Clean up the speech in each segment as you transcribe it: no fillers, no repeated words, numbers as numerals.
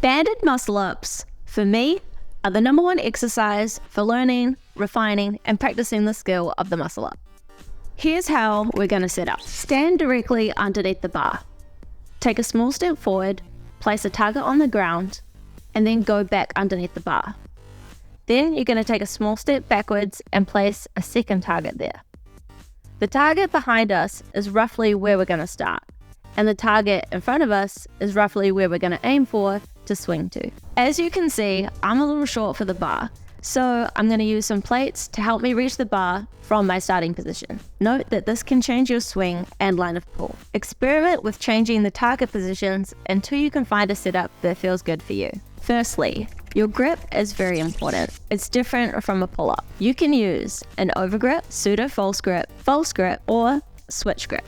Banded muscle-ups, for me, are the number one exercise for learning, refining, and practicing the skill of the muscle-up. Here's how we're going to set up. Stand directly underneath the bar. Take a small step forward, place a target on the ground, and then go back underneath the bar. Then you're going to take a small step backwards and place a second target there. The target behind us is roughly where we're going to start, and the target in front of us is roughly where we're going to aim for to swing to. As you can see, I'm a little short for the bar, so I'm going to use some plates to help me reach the bar from my starting position. Note that this can change your swing and line of pull. Experiment with changing the target positions until you can find a setup that feels good for you. Firstly, your grip is very important. It's different from a pull-up. You can use an overgrip, pseudo-false grip, or switch grip.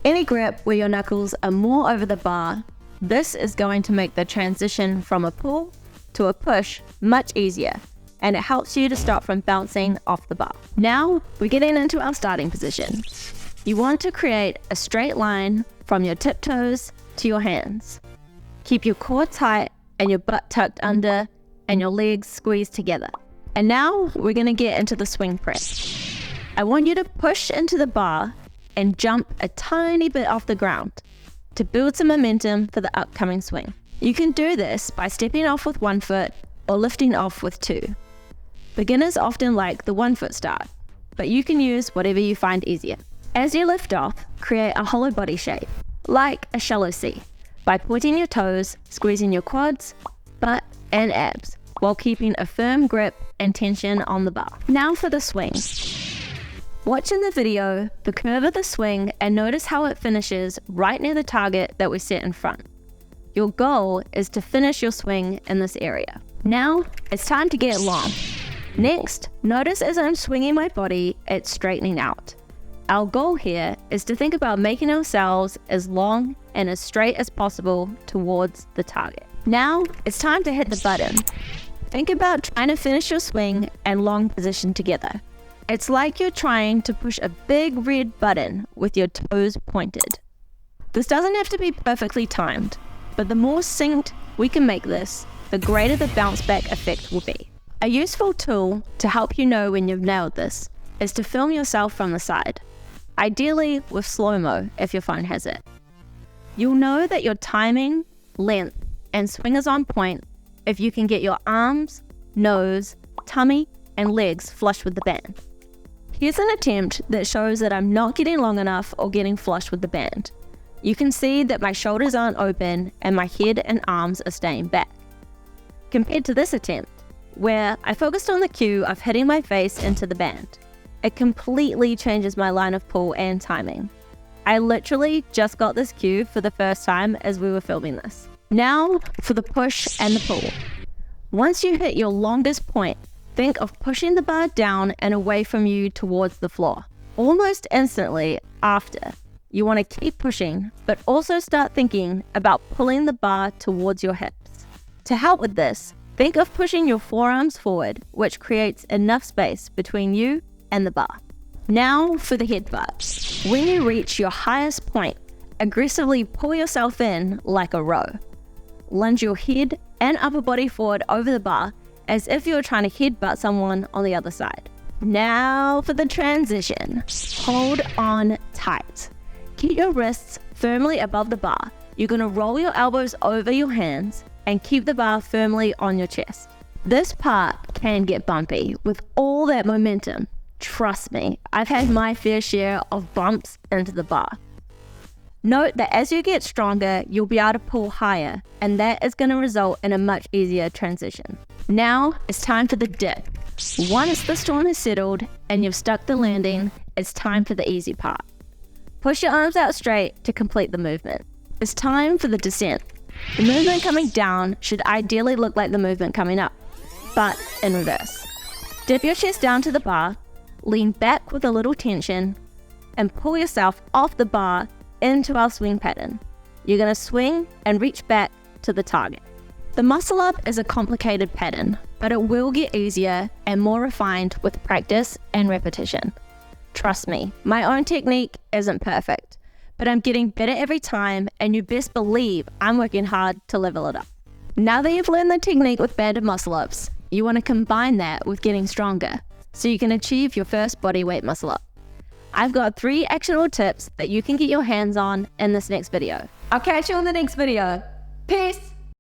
Any grip where your knuckles are more over the bar, this is going to make the transition from a pull to a push much easier, and it helps you to stop from bouncing off the bar. Now, we're getting into our starting position. You want to create a straight line from your tiptoes to your hands. Keep your core tight and your butt tucked under and your legs squeezed together. And now we're going to get into the swing press. I want you to push into the bar and jump a tiny bit off the ground to build some momentum for the upcoming swing. You can do this by stepping off with one foot or lifting off with two. Beginners often like the 1 foot start, but you can use whatever you find easier. As you lift off, create a hollow body shape, like a shallow C, by pointing your toes, squeezing your quads, butt, and abs, while keeping a firm grip and tension on the bar. Now for the swing. Watch in the video the curve of the swing and notice how it finishes right near the target that we set in front. Your goal is to finish your swing in this area. Now, it's time to get long. Next, notice as I'm swinging my body, it's straightening out. Our goal here is to think about making ourselves as long and as straight as possible towards the target. Now, it's time to hit the button. Think about trying to finish your swing and long position together. It's like you're trying to push a big red button with your toes pointed. This doesn't have to be perfectly timed, but the more synced we can make this, the greater the bounce back effect will be. A useful tool to help you know when you've nailed this is to film yourself from the side, ideally with slow-mo if your phone has it. You'll know that your timing, length, and swing is on point if you can get your arms, nose, tummy, and legs flush with the band. Here's an attempt that shows that I'm not getting long enough or getting flush with the band. You can see that my shoulders aren't open and my head and arms are staying back. Compared to this attempt, where I focused on the cue of hitting my face into the band, it completely changes my line of pull and timing. I literally just got this cue for the first time as we were filming this. Now for the push and the pull. Once you hit your longest point, think of pushing the bar down and away from you towards the floor. Almost instantly after, you want to keep pushing, but also start thinking about pulling the bar towards your hips. To help with this, think of pushing your forearms forward, which creates enough space between you and the bar. Now for the headbutt. When you reach your highest point, aggressively pull yourself in like a row. Lunge your head and upper body forward over the bar as if you're trying to headbutt someone on the other side. Now for the transition. Hold on tight. Keep your wrists firmly above the bar. You're going to roll your elbows over your hands and keep the bar firmly on your chest. This part can get bumpy with all that momentum. Trust me, I've had my fair share of bumps into the bar. Note that as you get stronger, you'll be able to pull higher, and that is going to result in a much easier transition. Now it's time for the dip. Once the storm has settled and you've stuck the landing, it's time for the easy part. Push your arms out straight to complete the movement. It's time for the descent. The movement coming down should ideally look like the movement coming up, but in reverse. Dip your chest down to the bar, lean back with a little tension, and pull yourself off the bar into our swing pattern. You're going to swing and reach back to the target. The muscle up is a complicated pattern, but it will get easier and more refined with practice and repetition. Trust me, my own technique isn't perfect, but I'm getting better every time, and you best believe I'm working hard to level it up. Now that you've learned the technique with banded muscle-ups, you want to combine that with getting stronger so you can achieve your first bodyweight muscle-up. I've got 3 actionable tips that you can get your hands on in this next video. I'll catch you in the next video. Peace!